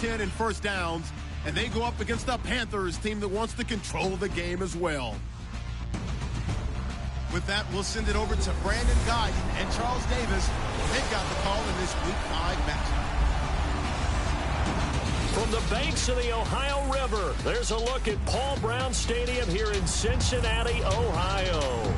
10 in first downs, and they go up against the Panthers team that wants to control the game as well. With that, we'll send it over to Brandon Guyton and Charles Davis. They've got the call in this Week 5 matchup. From the banks of the Ohio River, there's a look at Paul Brown Stadium here in Cincinnati, Ohio.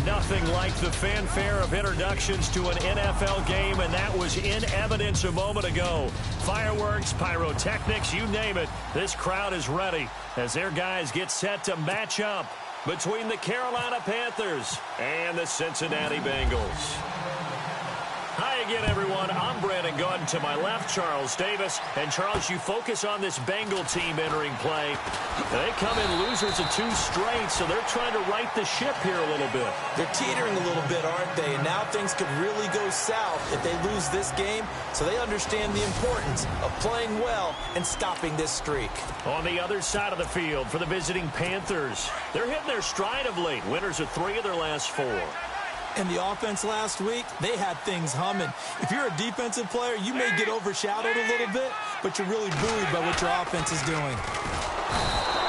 Nothing like the fanfare of introductions to an NFL game, and that was in evidence a moment ago. Fireworks, pyrotechnics, you name it. This crowd is ready as their guys get set to match up between the Carolina Panthers and the Cincinnati Bengals. Hi again, everyone. I'm Brandon Guyton. To my left, Charles Davis. And, Charles, you focus on this Bengal team entering play. They come in losers of 2 straight, so they're trying to right the ship here a little bit. They're teetering a little bit, aren't they? And now things could really go south if they lose this game, so they understand the importance of playing well and stopping this streak. On the other side of the field for the visiting Panthers, they're hitting their stride of late. Winners of 3 of their last 4. And the offense last week, they had things humming. If you're a defensive player, you may get overshadowed a little bit, but you're really buoyed by what your offense is doing.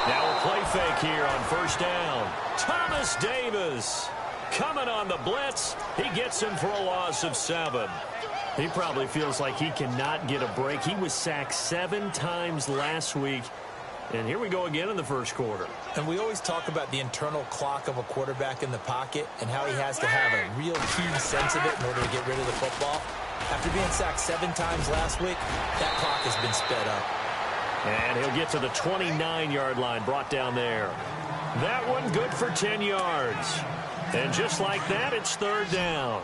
Now a play fake here on first down. Thomas Davis coming on the blitz. He gets him for a loss of 7. He probably feels like he cannot get a break. He was sacked 7 times last week. And here we go again in the first quarter. And we always talk about the internal clock of a quarterback in the pocket and how he has to have a real keen sense of it in order to get rid of the football. After being sacked 7 times last week, that clock has been sped up. And he'll get to the 29-yard line, brought down there. That one good for 10 yards. And just like that, it's third down.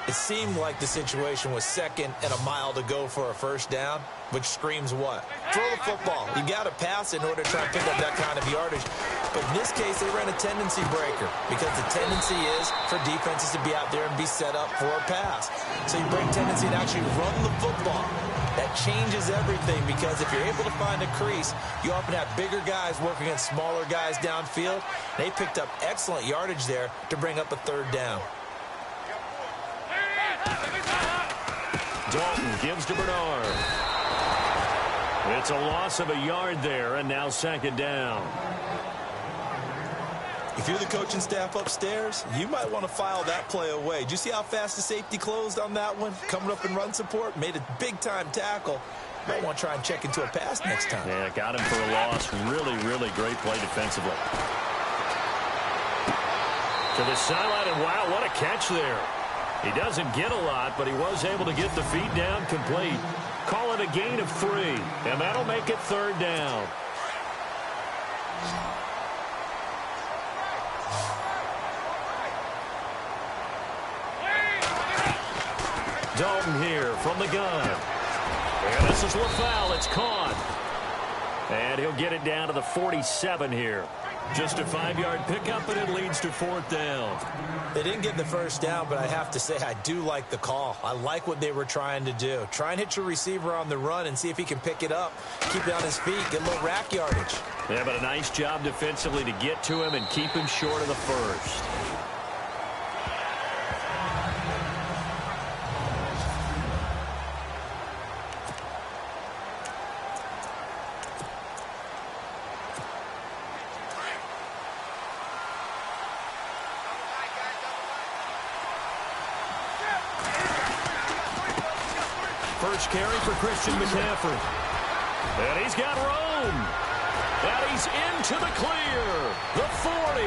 It seemed like the situation was 2nd and a mile to go for a first down, which screams what? Throw the football. You got to pass in order to try and pick up that kind of yardage. But in this case, they ran a tendency breaker because the tendency is for defenses to be out there and be set up for a pass. So you break tendency and actually run the football. That changes everything because if you're able to find a crease, you often have bigger guys working against smaller guys downfield. They picked up excellent yardage there to bring up a third down. Dalton gives to Bernard. It's a loss of a yard there, and now 2nd down. If you're the coaching staff upstairs, you might want to file that play away. Did you see how fast the safety closed on that one? Coming up in run support, made a big-time tackle. Might want to try and check into a pass next time. Yeah, got him for a loss. Really, really great play defensively. To the sideline, and wow, what a catch there. He doesn't get a lot, but he was able to get the feet down complete. Call it a gain of 3, and that'll make it third down. Dalton here from the gun. And this is LaFowl. It's caught. And he'll get it down to the 47 here. Just a 5-yard pickup, and it leads to 4th down. They didn't get the first down, but I have to say I do like the call. I like what they were trying to do. Try and hit your receiver on the run and see if he can pick it up, keep it on his feet, get a little rack yardage. Yeah, but a nice job defensively to get to him and keep him short of the first. First carry for Christian McCaffrey. And he's got room. And he's into the clear. The 40.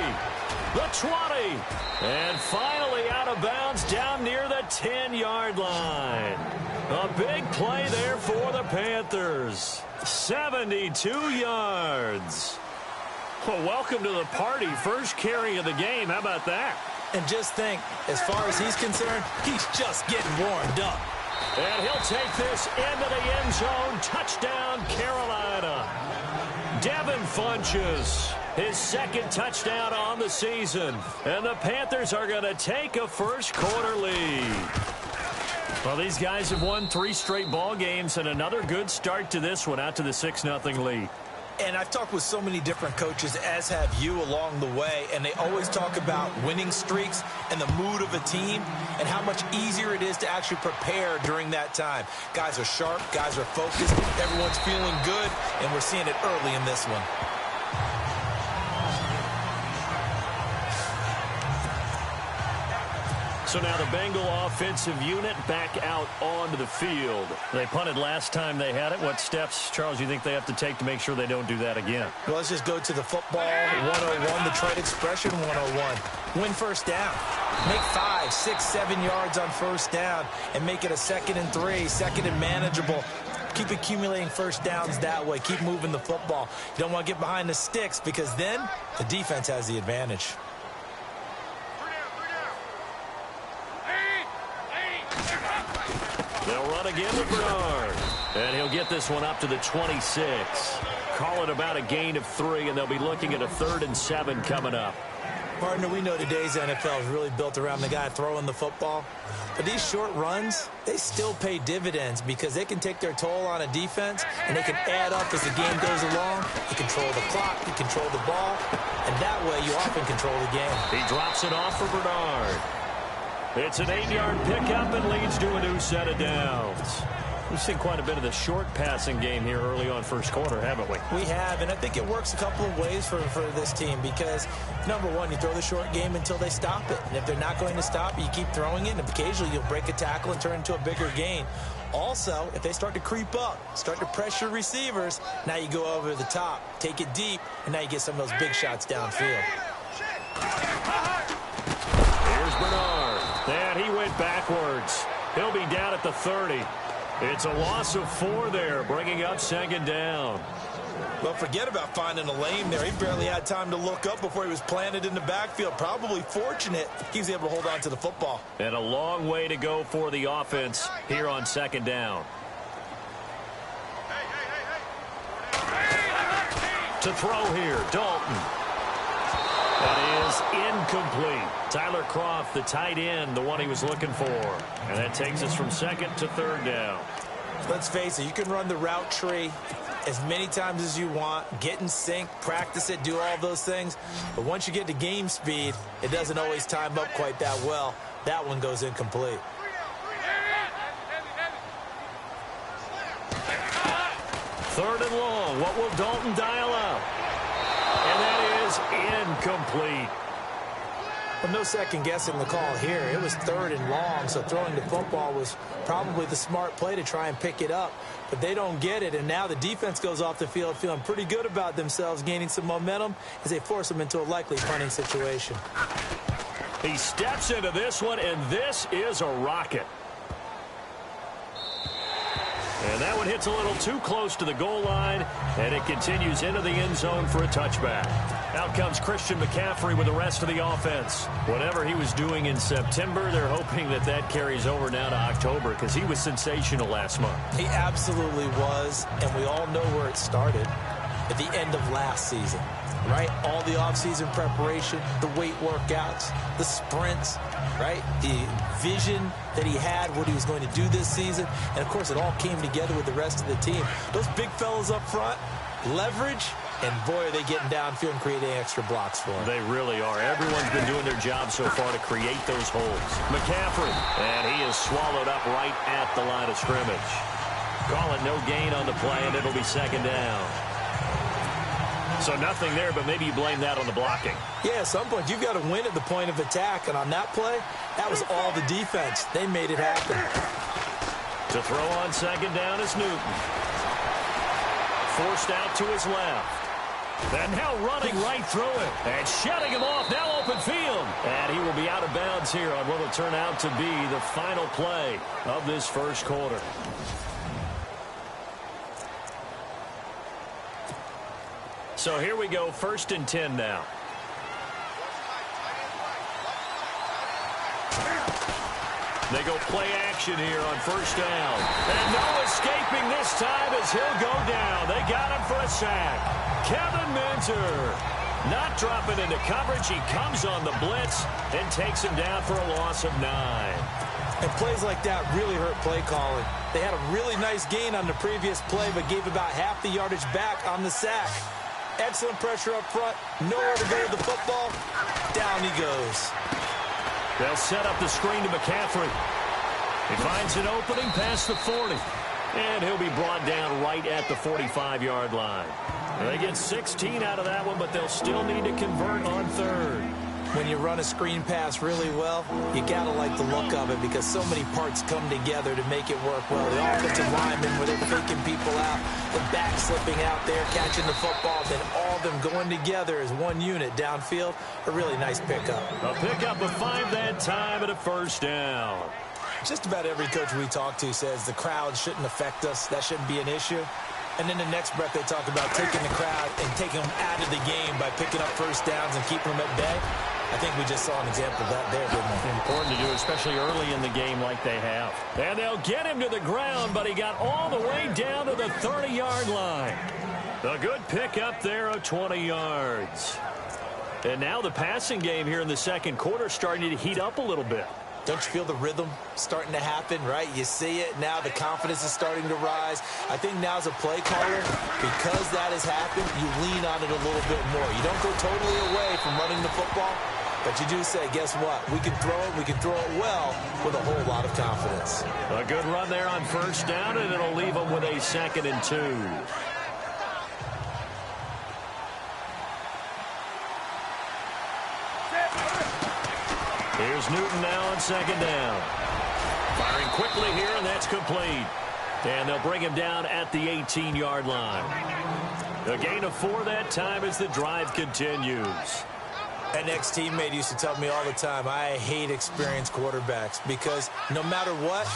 The 20. And finally out of bounds down near the 10-yard line. A big play there for the Panthers. 72 yards. Well, welcome to the party. First carry of the game. How about that? And just think, as far as he's concerned, he's just getting warmed up. And he'll take this into the end zone. Touchdown, Carolina. Devin Funchess, his 2nd touchdown on the season. And the Panthers are going to take a first quarter lead. Well, these guys have won 3 straight ball games and another good start to this one out to the 6-0 lead. And I've talked with so many different coaches, as have you, along the way, and they always talk about winning streaks and the mood of a team and how much easier it is to actually prepare during that time. Guys are sharp, guys are focused, everyone's feeling good, and we're seeing it early in this one. So now the Bengal offensive unit back out onto the field. They punted last time they had it. What steps, Charles, you think they have to take to make sure they don't do that again? Well, let's just go to the football 101, the trade expression 101. Win first down. Make 5, 6, 7 yards on first down and make it a 2nd and 3, 2nd and manageable. Keep accumulating first downs that way. Keep moving the football. You don't want to get behind the sticks because then the defense has the advantage. They'll run again with Bernard. And he'll get this one up to the 26. Call it about a gain of 3, and they'll be looking at a 3rd and 7 coming up. Partner, we know today's NFL is really built around the guy throwing the football. But these short runs, they still pay dividends because they can take their toll on a defense, and they can add up as the game goes along. You control the clock, you control the ball, and that way you often control the game. He drops it off for Bernard. It's an 8-yard pickup and leads to a new set of downs. We've seen quite a bit of the short passing game here early on first quarter, haven't we? We have, and I think it works a couple of ways for this team because, number one, you throw the short game until they stop it. And if they're not going to stop it, you keep throwing it, and occasionally you'll break a tackle and turn it into a bigger gain. Also, if they start to creep up, start to pressure receivers, now you go over the top, take it deep, and now you get some of those big shots downfield. Here's Bernard. And he went backwards. He'll be down at the 30. It's a loss of 4 there, bringing up 2nd down. Well, forget about finding a lane there. He barely had time to look up before he was planted in the backfield. Probably fortunate he was able to hold on to the football. And a long way to go for the offense here on 2nd down. To throw here, Dalton. That is incomplete. Tyler Croft, the tight end, the one he was looking for. And that takes us from 2nd to 3rd down. Let's face it, you can run the route tree as many times as you want, get in sync, practice it, do all those things. But once you get to game speed, it doesn't always time up quite that well. That one goes incomplete. Third and long. What will Dalton dial up? And that is incomplete. Well, no second guessing the call here. It was 3rd and long, so throwing the football was probably the smart play to try and pick it up. But they don't get it, and now the defense goes off the field feeling pretty good about themselves, gaining some momentum as they force them into a likely punting situation. He steps into this one, and this is a rocket. And that one hits a little too close to the goal line, and it continues into the end zone for a touchback. Out comes Christian McCaffrey with the rest of the offense. Whatever he was doing in September, they're hoping that that carries over now to October because he was sensational last month. He absolutely was, and we all know where it started at the end of last season. Right? All the offseason preparation, the weight workouts, the sprints, right? The vision that he had, what he was going to do this season. And, of course, it all came together with the rest of the team. Those big fellas up front, leverage, and, boy, are they getting downfield and creating extra blocks for him. They really are. Everyone's been doing their job so far to create those holes. McCaffrey, and he is swallowed up right at the line of scrimmage. Call it no gain on the play, and it'll be 2nd down. So nothing there, but maybe you blame that on the blocking. Yeah, at some point you've got to win at the point of attack, and on that play, that was all the defense. They made it happen. To throw on 2nd down is Newton. Forced out to his left. And now running right through it. And shutting him off, now open field. And he will be out of bounds here on what will turn out to be the final play of this first quarter. So here we go, 1st and 10 now. They go play action here on 1st down. And no escaping this time as he'll go down. They got him for a sack. Kevin Minter. Not dropping into coverage. He comes on the blitz and takes him down for a loss of 9. And plays like that really hurt play calling. They had a really nice gain on the previous play, but gave about half the yardage back on the sack. Excellent pressure up front. Nowhere to go with the football. Down he goes. They'll set up the screen to McCaffrey. He finds an opening past the 40. And he'll be brought down right at the 45-yard line. They get 16 out of that one, but they'll still need to convert on third. When you run a screen pass really well, you got to like the look of it because so many parts come together to make it work well. The offensive linemen, where they're faking people out, the back slipping out there, catching the football, then all of them going together as one unit downfield. A really nice pickup. A pickup of 5 that time and a first down. Just about every coach we talk to says the crowd shouldn't affect us. That shouldn't be an issue. And then the next breath they talk about taking the crowd and taking them out of the game by picking up first downs and keeping them at bay. I think we just saw an example of that there, didn't we? Important to do, especially early in the game like they have. And they'll get him to the ground, but he got all the way down to the 30-yard line. A good pickup there of 20 yards. And now the passing game here in the second quarter starting to heat up a little bit. Don't you feel the rhythm starting to happen, right? You see it. Now the confidence is starting to rise. I think now as a play caller, because that has happened, you lean on it a little bit more. You don't go totally away from running the football, but you do say, guess what? We can throw it. We can throw it well with a whole lot of confidence. A good run there on first down, and it'll leave them with a 2nd and 2. Here's Newton now on 2nd down. Firing quickly here, and that's complete. And they'll bring him down at the 18-yard line. A gain of 4 that time as the drive continues. An ex-teammate used to tell me all the time, I hate experienced quarterbacks because no matter what,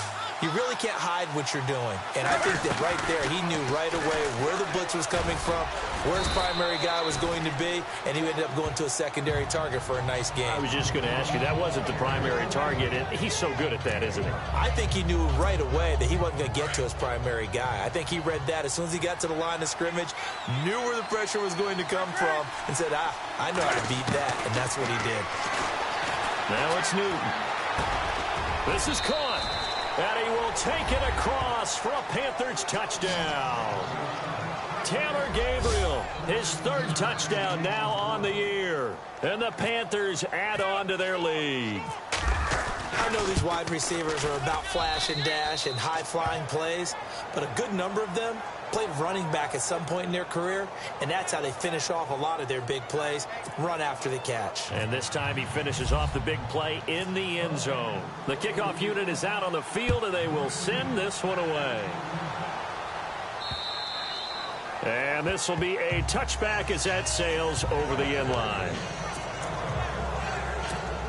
you really can't hide what you're doing. And I think that right there, he knew right away where the blitz was coming from, where his primary guy was going to be, and he ended up going to a secondary target for a nice game. I was just going to ask you, that wasn't the primary target, and he's so good at that, isn't he? I think he knew right away that he wasn't going to get to his primary guy. I think he read that as soon as he got to the line of scrimmage, knew where the pressure was going to come from, and said, I know how to beat that, and that's what he did. Now it's Newton. This is caught. And he will take it across for a Panthers touchdown. Taylor Gabriel, his 3rd touchdown now on the year. And the Panthers add on to their lead. I know these wide receivers are about flash and dash and high-flying plays, but a good number of them played running back at some point in their career, and that's how they finish off a lot of their big plays, run after the catch. And this time he finishes off the big play in the end zone. The kickoff unit is out on the field, and they will send this one away. And this will be a touchback as that sails over the end line.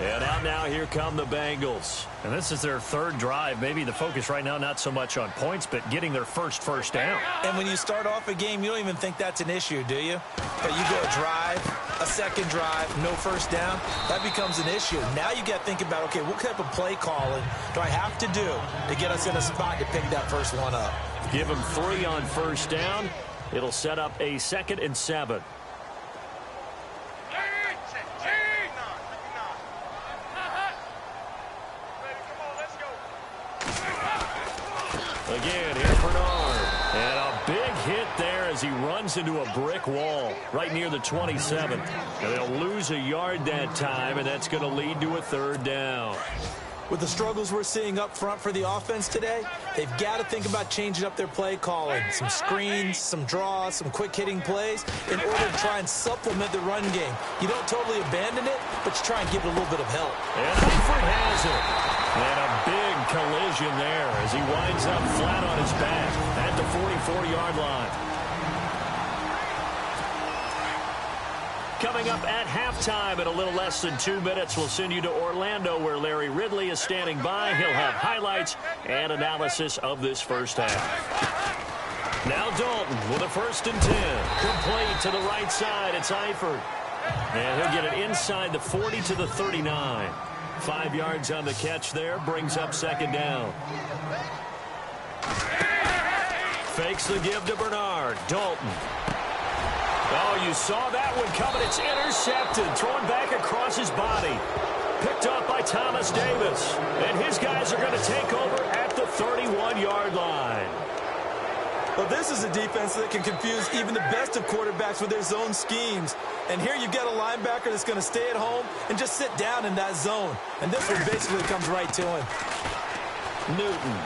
And out now, here come the Bengals. And this is their 3rd drive. Maybe the focus right now not so much on points, but getting their first down. And when you start off a game, you don't even think that's an issue, do you? But you go a drive, a second drive, no first down, that becomes an issue. Now you got to think about, okay, what type of play calling do I have to do to get us in a spot to pick that first one up? Give them 3 on first down. It'll set up a 2nd and 7. Again, here's Bernard. And a big hit there as he runs into a brick wall right near the 27. And they'll lose a yard that time, and that's going to lead to a 3rd down. With the struggles we're seeing up front for the offense today, they've got to think about changing up their play calling. Some screens, some draws, some quick-hitting plays in order to try and supplement the run game. You don't totally abandon it, but you try and give it a little bit of help. And Eifert has it. And a big collision there as he winds up flat on his back at the 44-yard line. Coming up at halftime in a little less than 2 minutes, we'll send you to Orlando where Larry Ridley is standing by. He'll have highlights and analysis of this first half. Now Dalton with a 1st and 10. Complete to the right side. It's Eifert. And he'll get it inside the 40 to the 39. 5 yards on the catch there. Brings up 2nd down. Fakes the give to Bernard. Dalton. Oh, you saw that one coming. It's intercepted. Thrown back across his body. Picked up by Thomas Davis. And his guys are going to take over at the 31-yard line. Well, this is a defense that can confuse even the best of quarterbacks with their zone schemes. And here you've got a linebacker that's going to stay at home and just sit down in that zone. And this one basically comes right to him. Newton.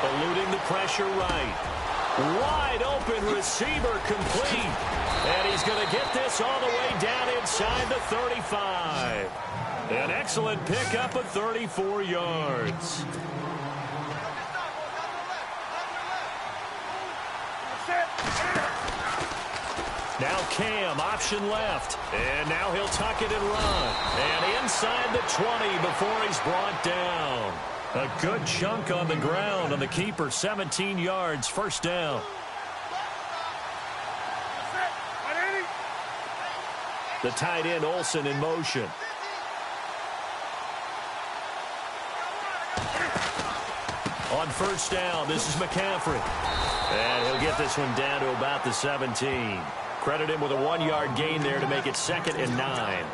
Eluding the pressure right. Wide open receiver complete. And he's going to get this all the way down inside the 35. An excellent pickup of 34 yards. Now Cam, option left. And now he'll tuck it and run. And inside the 20 before he's brought down. A good chunk on the ground on the keeper. 17 yards, first down. The tight end, Olsen, in motion. On first down, this is McCaffrey. And he'll get this one down to about the 17. Credit him with a 1-yard gain there to make it 2nd and 9.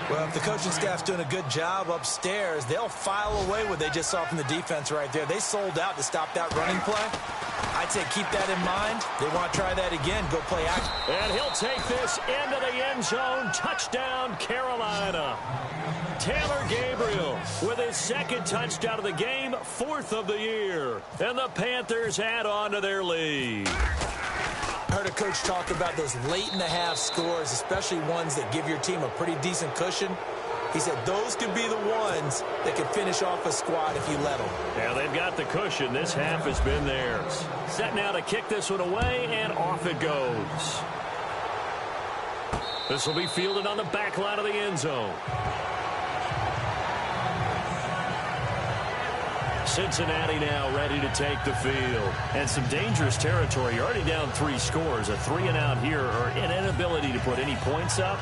Well, if the coaching staff's doing a good job upstairs, they'll file away what they just saw from the defense right there. They sold out to stop that running play. I'd say keep that in mind. They want to try that again. Go play action. And he'll take this into the end zone. Touchdown, Carolina. Taylor Gabriel with his 2nd touchdown of the game, 4th of the year. And the Panthers add on to their lead. I heard a coach talk about those late-in-the-half scores, especially ones that give your team a pretty decent cushion. He said those could be the ones that can finish off a squad if you let them. Yeah, they've got the cushion. This half has been theirs. Set now to kick this one away, and off it goes. This will be fielded on the back line of the end zone. Cincinnati now ready to take the field. And some dangerous territory. You're already down 3 scores. A 3-and-out here, or an inability to put any points up.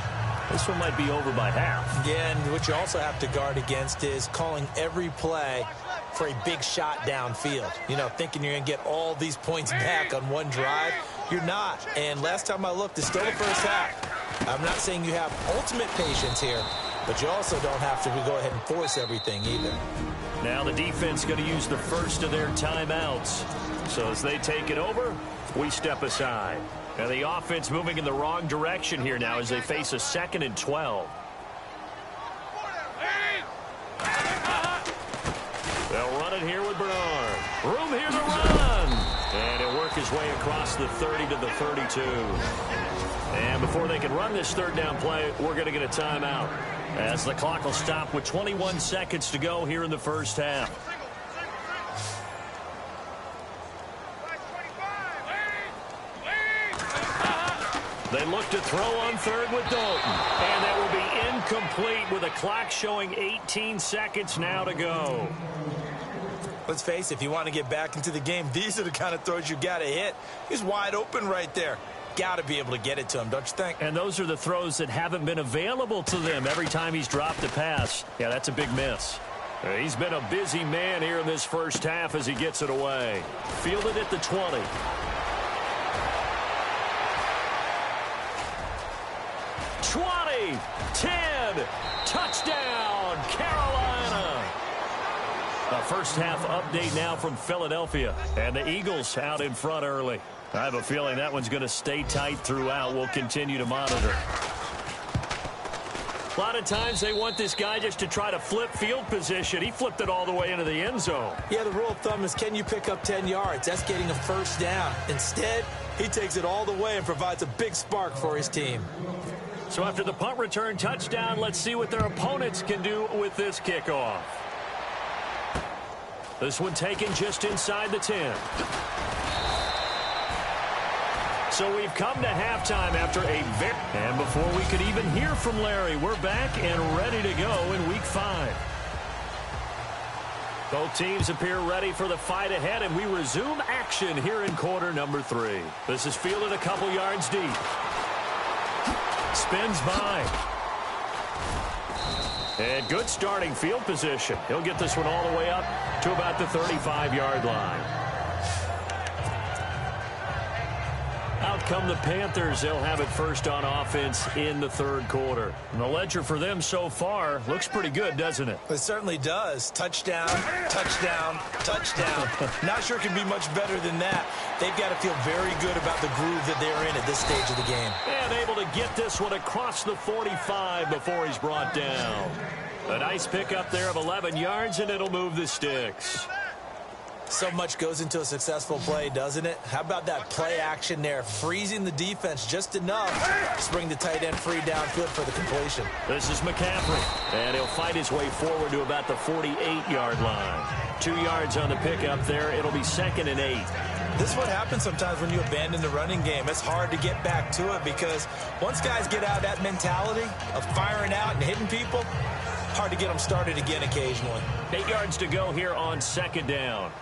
This one might be over by half. Yeah, and what you also have to guard against is calling every play for a big shot downfield. You know, thinking you're going to get all these points back on one drive. You're not. And last time I looked, it's still the first half. I'm not saying you have ultimate patience here, but you also don't have to go ahead and force everything either. Now the defense going to use the first of their timeouts. So as they take it over, we step aside. And the offense moving in the wrong direction here now as they face a 2nd and 12. They'll run it here with Bernard. Room here to run. And he'll work his way across the 30 to the 32. And before they can run this 3rd down play, we're going to get a timeout. As the clock will stop with 21 seconds to go here in the first half. They look to throw on 3rd with Dalton. And that will be incomplete with a clock showing 18 seconds now to go. Let's face it, if you want to get back into the game, these are the kind of throws you got to hit. He's wide open right there. Got to be able to get it to him, don't you think? And those are the throws that haven't been available to them every time he's dropped a pass. Yeah, that's a big miss. He's been a busy man here in this first half as he gets it away. Fielded at the 20. Touchdown, Carolina. A first half update now from Philadelphia. And the Eagles out in front early. I have a feeling that one's going to stay tight throughout. We'll continue to monitor. A lot of times they want this guy just to try to flip field position. He flipped it all the way into the end zone. Yeah, the rule of thumb is, can you pick up 10 yards? That's getting a first down. Instead, he takes it all the way and provides a big spark for his team. So after the punt return touchdown, let's see what their opponents can do with this kickoff. This one taken just inside the 10. So we've come to halftime after and before we could even hear from Larry, we're back and ready to go in week 5. Both teams appear ready for the fight ahead, and we resume action here in quarter number 3. This is fielded a couple yards deep. Spins by. And good starting field position. He'll get this one all the way up to about the 35-yard line. Out come the Panthers. They'll have it first on offense in the third quarter. And the ledger for them so far looks pretty good, doesn't it? It certainly does. Touchdown, touchdown, touchdown. Not sure it can be much better than that. They've got to feel very good about the groove that they're in at this stage of the game. And able to get this one across the 45 before he's brought down. A nice pickup there of 11 yards, and it'll move the sticks. So much goes into a successful play, doesn't it? How about that play action there, freezing the defense just enough to bring the tight end free downfield for the completion. This is McCaffrey, and he'll fight his way forward to about the 48-yard line. 2 yards on the pickup there. It'll be 2nd and 8. This is what happens sometimes when you abandon the running game. It's hard to get back to it because once guys get out of that mentality of firing out and hitting people, hard to get them started again occasionally. 8 yards to go here on 2nd down.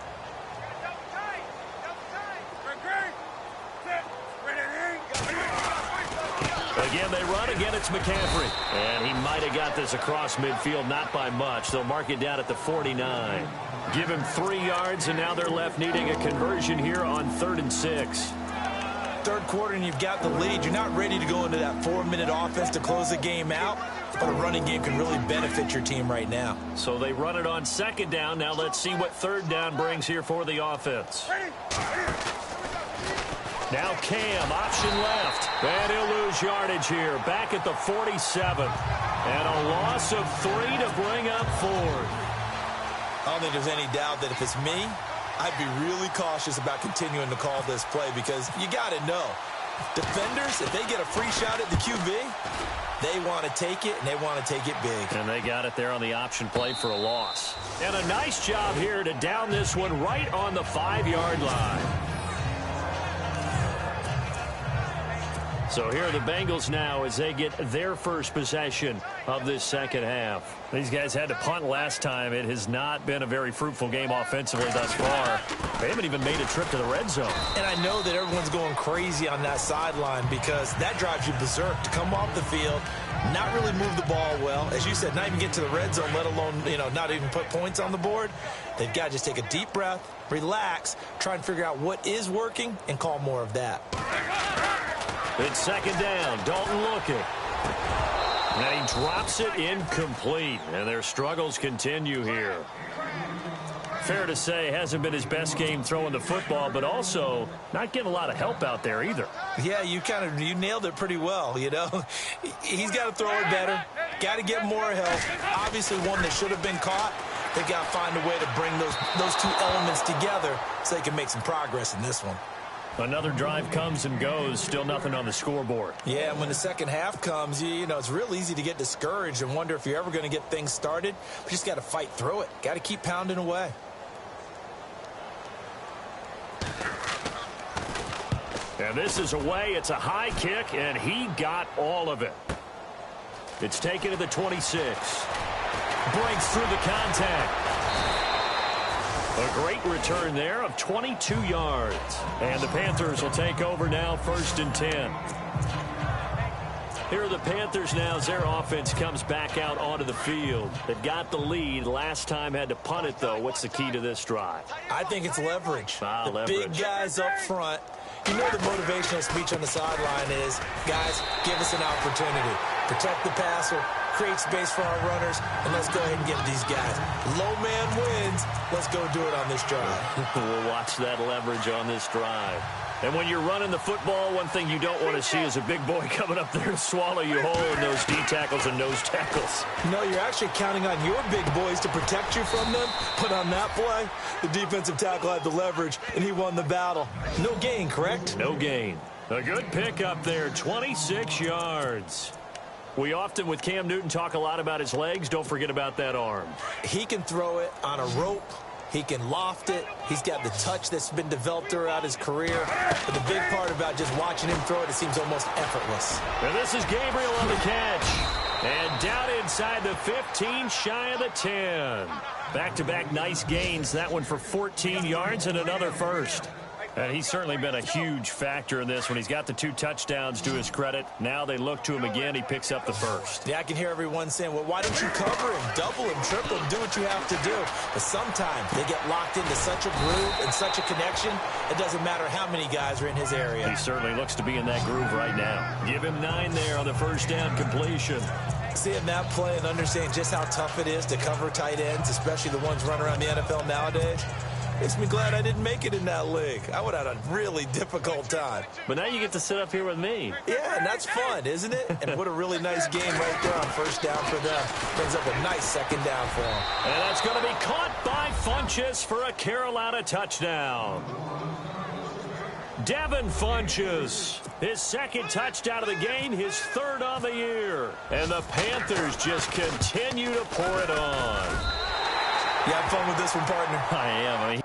Again, they run. Again, it's McCaffrey. And he might have got this across midfield, not by much. They'll mark it down at the 49. Give him 3 yards, and now they're left needing a conversion here on 3rd and 6. Third quarter, and you've got the lead. You're not ready to go into that 4-minute offense to close the game out, but a running game can really benefit your team right now. So they run it on 2nd down. Now let's see what 3rd down brings here for the offense. Now Cam, option left. And he'll lose yardage here. Back at the 47. And a loss of 3 to bring up 4. I don't think there's any doubt that if it's me, I'd be really cautious about continuing to call this play because you got to know, defenders, if they get a free shot at the QB, they want to take it, and they want to take it big. And they got it there on the option play for a loss. And a nice job here to down this one right on the 5-yard line. So here are the Bengals now as they get their first possession of this second half. These guys had to punt last time. It has not been a very fruitful game offensively thus far. They haven't even made a trip to the red zone. And I know that everyone's going crazy on that sideline because that drives you berserk to come off the field, not really move the ball well. As you said, not even get to the red zone, let alone, not even put points on the board. They've got to just take a deep breath, relax, try and figure out what is working, and call more of that. It's 2nd down. Dalton looking. And he drops it incomplete. And their struggles continue here. Fair to say, hasn't been his best game throwing the football, but also not getting a lot of help out there either. Yeah, you nailed it pretty well, He's got to throw it better. Got to get more help. Obviously one that should have been caught. They got to find a way to bring those two elements together so they can make some progress in this one. Another drive comes and goes. Still nothing on the scoreboard. Yeah, and when the second half comes, it's real easy to get discouraged and wonder if you're ever going to get things started. But you just got to fight through it. Got to keep pounding away. And this is away. It's a high kick, and he got all of it. It's taken to the 26. Breaks through the contact. A great return there of 22 yards. And the Panthers will take over now, 1st and 10. Here are the Panthers now as their offense comes back out onto the field. They've got the lead. Last time had to punt it, though. What's the key to this drive? I think it's leverage. Leverage. Big guys up front. The motivational speech on the sideline is, guys, give us an opportunity. Protect the passer, create space for our runners, and let's go ahead and get these guys. Low man wins. Let's go do it on this drive. We'll watch that leverage on this drive. And when you're running the football, one thing you don't want to see is a big boy coming up there and swallow you whole in those D tackles and nose tackles. No, you're actually counting on your big boys to protect you from them. But on that play, the defensive tackle had the leverage, and he won the battle. No gain, correct? No gain. A good pick up there, 26 yards. We often, with Cam Newton, talk a lot about his legs. Don't forget about that arm. He can throw it on a rope. He can loft it. He's got the touch that's been developed throughout his career. But the big part about just watching him throw it seems almost effortless. And this is Gabriel on the catch. And down inside the 15, shy of the 10. Back-to-back nice gains. That one for 14 yards and another first. And he's certainly been a huge factor in this when he's got the 2 touchdowns to his credit. Now they look to him again. He picks up the first. Yeah, I can hear everyone saying, well, why don't you cover him, double him, triple him, do what you have to do. But sometimes they get locked into such a groove and such a connection, it doesn't matter how many guys are in his area. He certainly looks to be in that groove right now. Give him 9 there on the first down completion. Seeing that play and understanding just how tough it is to cover tight ends, especially the ones running around the NFL nowadays, makes me glad I didn't make it in that league. I would have had a really difficult time. But now you get to sit up here with me. Yeah, and that's fun, isn't it? And what a really nice game right there on first down for them. Brings up a nice second down for them. And that's going to be caught by Funchess for a Carolina touchdown. Devin Funchess, his second touchdown of the game, his 3rd on the year. And the Panthers just continue to pour it on. You have fun with this one, partner? I am.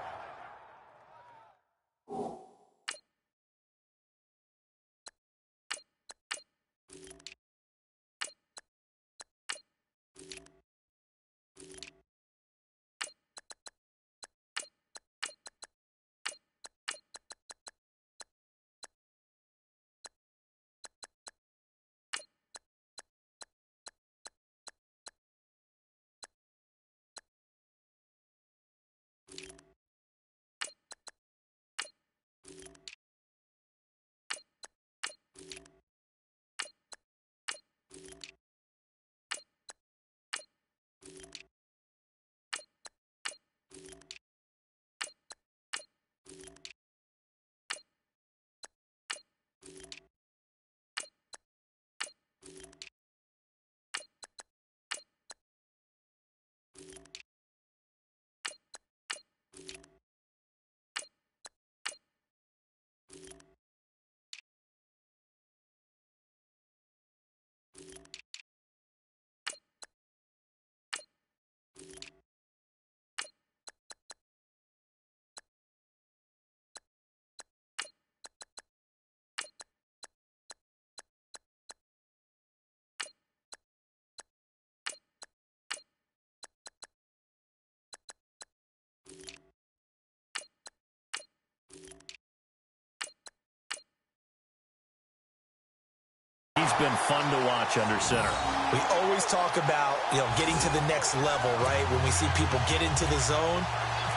He's been fun to watch under center. We always talk about, getting to the next level, right? When we see people get into the zone,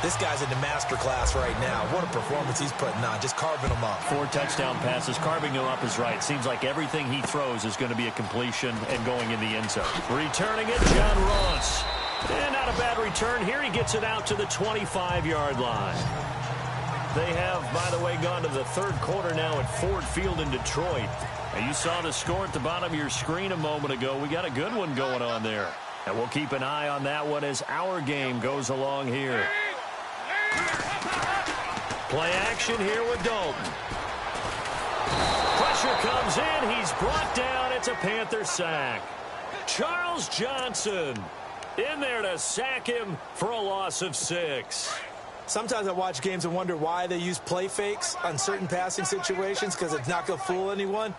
this guy's in the master class right now. What a performance he's putting on, just carving them up. 4 touchdown passes, carving him up is right. Seems like everything he throws is going to be a completion and going in the end zone. Returning it, John Ross. And not a bad return. Here he gets it out to the 25-yard line. They have, by the way, gone to the 3rd quarter now at Ford Field in Detroit. And you saw the score at the bottom of your screen a moment ago. We got a good one going on there. And we'll keep an eye on that one as our game goes along here. Play action here with Dalton. Pressure comes in. He's brought down. It's a Panther sack. Charles Johnson in there to sack him for a loss of 6. Sometimes I watch games and wonder why they use play fakes on certain passing situations because it's not going to fool anyone.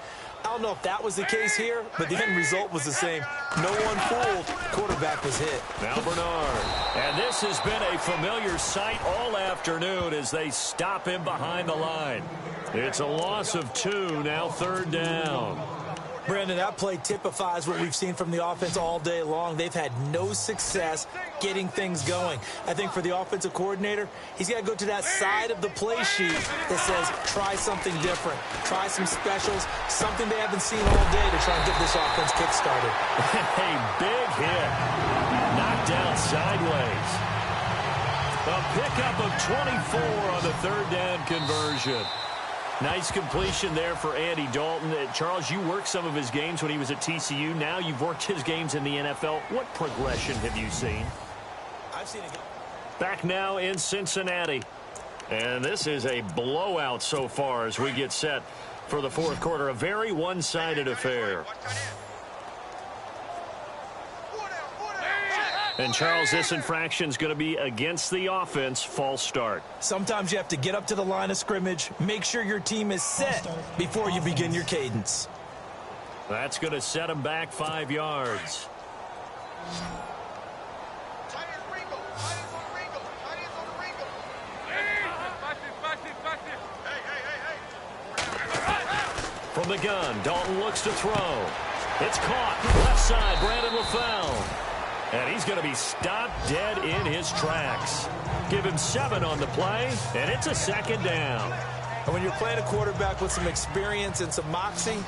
I don't know if that was the case here, but the end result was the same. No one fooled. Quarterback was hit. Now Bernard. And this has been a familiar sight all afternoon as they stop him behind the line. It's a loss of 2, now 3rd down. Brandon, that play typifies what we've seen from the offense all day long. They've had no success getting things going. I think for the offensive coordinator, he's got to go to that side of the play sheet that says, try something different. Try some specials, something they haven't seen all day to try and get this offense kick-started. A big hit. Knocked down sideways. A pickup of 24 on the 3rd down conversion. Nice completion there for Andy Dalton. Charles, you worked some of his games when he was at TCU. Now you've worked his games in the NFL. What progression have you seen? I've seen it. Back now in Cincinnati. And this is a blowout so far as we get set for the 4th quarter. A very one-sided affair. And, Charles, this infraction is going to be against the offense. False start. Sometimes you have to get up to the line of scrimmage, make sure your team is set before you begin your cadence. That's going to set him back 5 yards. the gun, Dalton looks to throw. It's caught. Left side, Brandon LaFell. And he's going to be stopped dead in his tracks. Give him 7 on the play, and it's a second down. And when you're playing a quarterback with some experience and some moxie,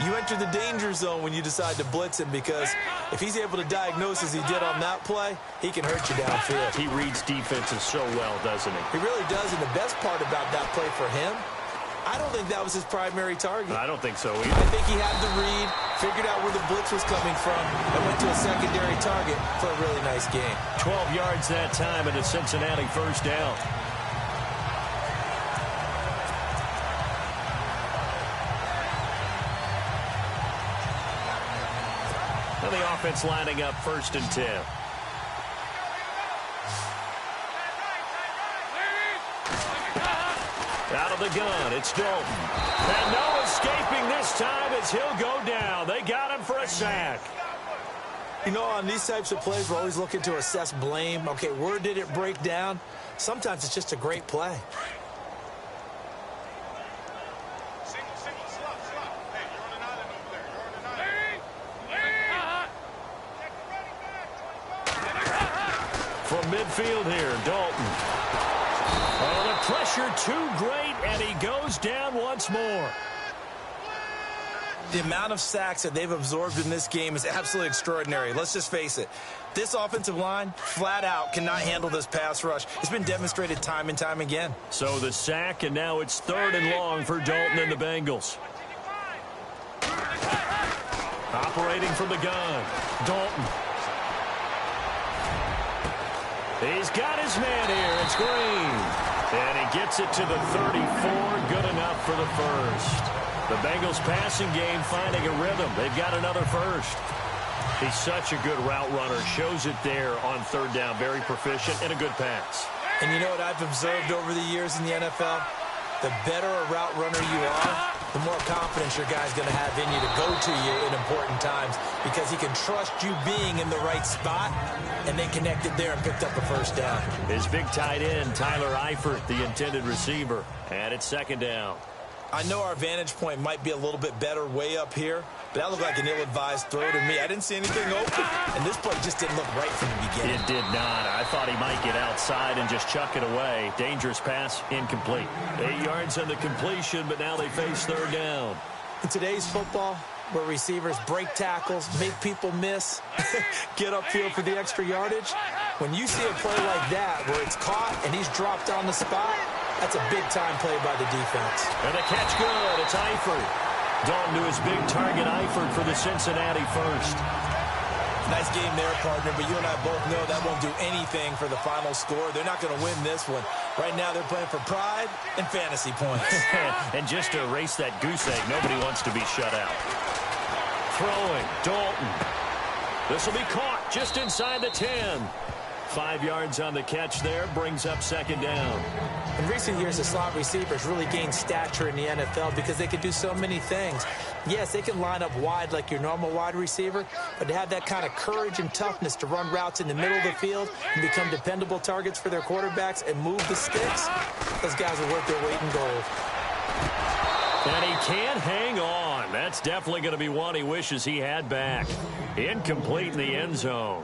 you enter the danger zone when you decide to blitz him, because if he's able to diagnose as he did on that play, he can hurt you downfield. He reads defenses so well, doesn't he? He really does, and the best part about that play for him, I don't think that was his primary target. I don't think so either. I think he had the read, figured out where the blitz was coming from, and went to a secondary target for a really nice game. 12 yards that time and a Cincinnati first down. And the offense lining up 1st and 10. Out of the gun, it's Dalton. And no escaping this time as he'll go down. They got him for a sack. You know, on these types of plays, we're always looking to assess blame. Okay, where did it break down? Sometimes it's just a great play. From midfield here, Dalton. Oh, the pressure too great, and he goes down once more. The amount of sacks that they've absorbed in this game is absolutely extraordinary. Let's just face it. This offensive line, flat out, cannot handle this pass rush. It's been demonstrated time and time again. So the sack, and now it's 3rd and long for Dalton and the Bengals. Operating from the gun, Dalton. He's got his man here. It's Green. And he gets it to the 34. Good enough for the first. The Bengals passing game finding a rhythm. They've got another first. He's such a good route runner. Shows it there on 3rd down. Very proficient and a good pass. And you know what I've observed over the years in the NFL? The better a route runner you are, the more confidence your guy's going to have in you to go to you in important times, because he can trust you being in the right spot, and they connected there and picked up a first down. His big tight end, Tyler Eifert, the intended receiver. And it's 2nd down. I know our vantage point might be a little bit better way up here, but that looked like an ill-advised throw to me. I didn't see anything open, and this play just didn't look right from the beginning. It did not. I thought he might get outside and just chuck it away. Dangerous pass, incomplete. 8 yards on the completion, but now they face 3rd down. In today's football, where receivers break tackles, make people miss, get upfield for the extra yardage, when you see a play like that where it's caught and he's dropped on the spot, that's a big-time play by the defense. And the catch good. It's Eifert. Dalton to his big target, Eifert, for the Cincinnati first. Nice game there, partner, but you and I both know that won't do anything for the final score. They're not going to win this one. Right now they're playing for pride and fantasy points. And just to erase that goose egg, nobody wants to be shut out. Throwing, Dalton. This will be caught just inside the 10. 5 yards on the catch there, brings up 2nd down. In recent years, the slot receivers really gained stature in the NFL because they can do so many things. Yes, they can line up wide like your normal wide receiver, but to have that kind of courage and toughness to run routes in the middle of the field and become dependable targets for their quarterbacks and move the sticks, those guys are worth their weight in gold. And he can't hang on. That's definitely going to be one he wishes he had back. Incomplete in the end zone.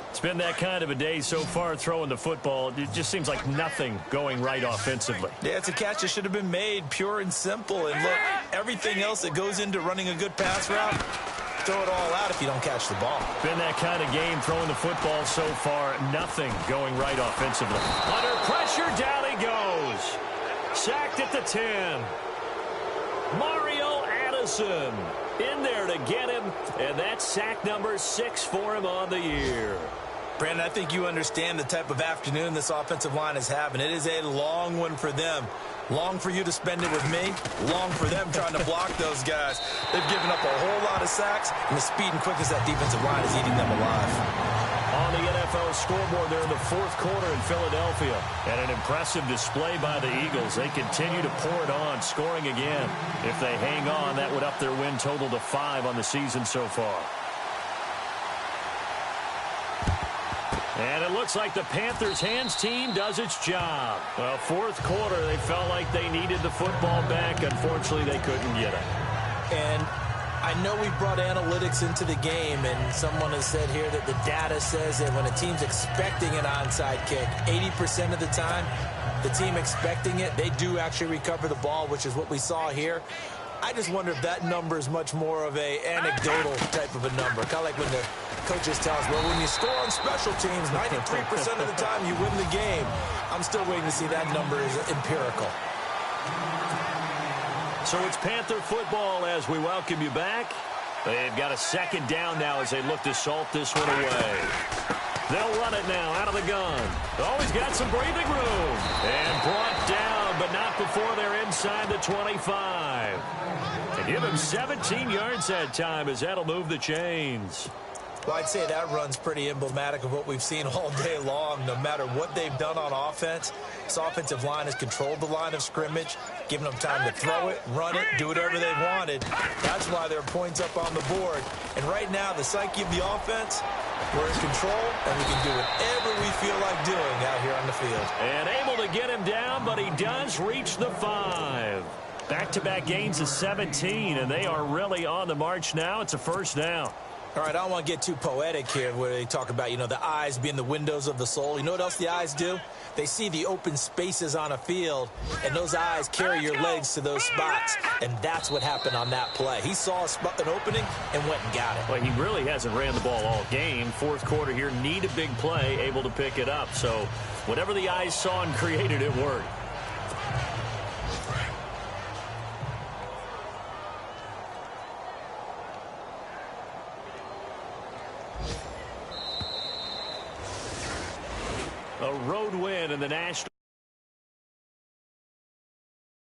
It's been that kind of a day so far throwing the football. It just seems like nothing going right offensively. Yeah, it's a catch that should have been made, pure and simple. And look, everything else that goes into running a good pass route, throw it all out if you don't catch the ball. Been that kind of game throwing the football so far. Nothing going right offensively. Under pressure, down he goes. Sacked at the 10. Mario Addison in there to get him. And that's sack number 6 for him on the year. Brandon, I think you understand the type of afternoon this offensive line is having. It is a long one for them. Long for you to spend it with me. Long for them trying to block those guys. They've given up a whole lot of sacks, and the speed and quickness of that defensive line is eating them alive. On the NFL scoreboard, they're in the 4th quarter in Philadelphia. And an impressive display by the Eagles. They continue to pour it on, scoring again. If they hang on, that would up their win total to 5 on the season so far. And it looks like the Panthers' hands team does its job. Well, fourth quarter, they felt like they needed the football back. Unfortunately, they couldn't get it. And I know we brought analytics into the game, and someone has said here that the data says that when a team's expecting an onside kick, 80% of the time, the team expecting it, they do actually recover the ball, which is what we saw here. I just wonder if that number is much more of a anecdotal type of a number. Kind of like when the coaches tell us, well, when you score on special teams, 93% of the time you win the game. I'm still waiting to see that number is empirical. So it's Panther football as we welcome you back. They've got a second down now as they look to salt this one away. They'll run it now out of the gun. Oh, he's got some breathing room. And brought down, but not before they're inside the 25. And give him 17 yards that time as that'll move the chains. Well, I'd say that run's pretty emblematic of what we've seen all day long. No matter what they've done on offense, this offensive line has controlled the line of scrimmage, given them time to throw it, run it, do whatever they wanted. That's why there are points up on the board. And right now, the psyche of the offense, we're in control, and we can do whatever we feel like doing out here on the field. And able to get him down, but he does reach the 5. Back-to-back gains of 17, and they are really on the march now. It's a first down. All right, I don't want to get too poetic here where they talk about, the eyes being the windows of the soul. You know what else the eyes do? They see the open spaces on a field, and those eyes carry your legs to those spots, and that's what happened on that play. He saw an opening and went and got it. Well, he really hasn't ran the ball all game. Fourth quarter here, need a big play, able to pick it up. So whatever the eyes saw and created, it worked. A road win in the National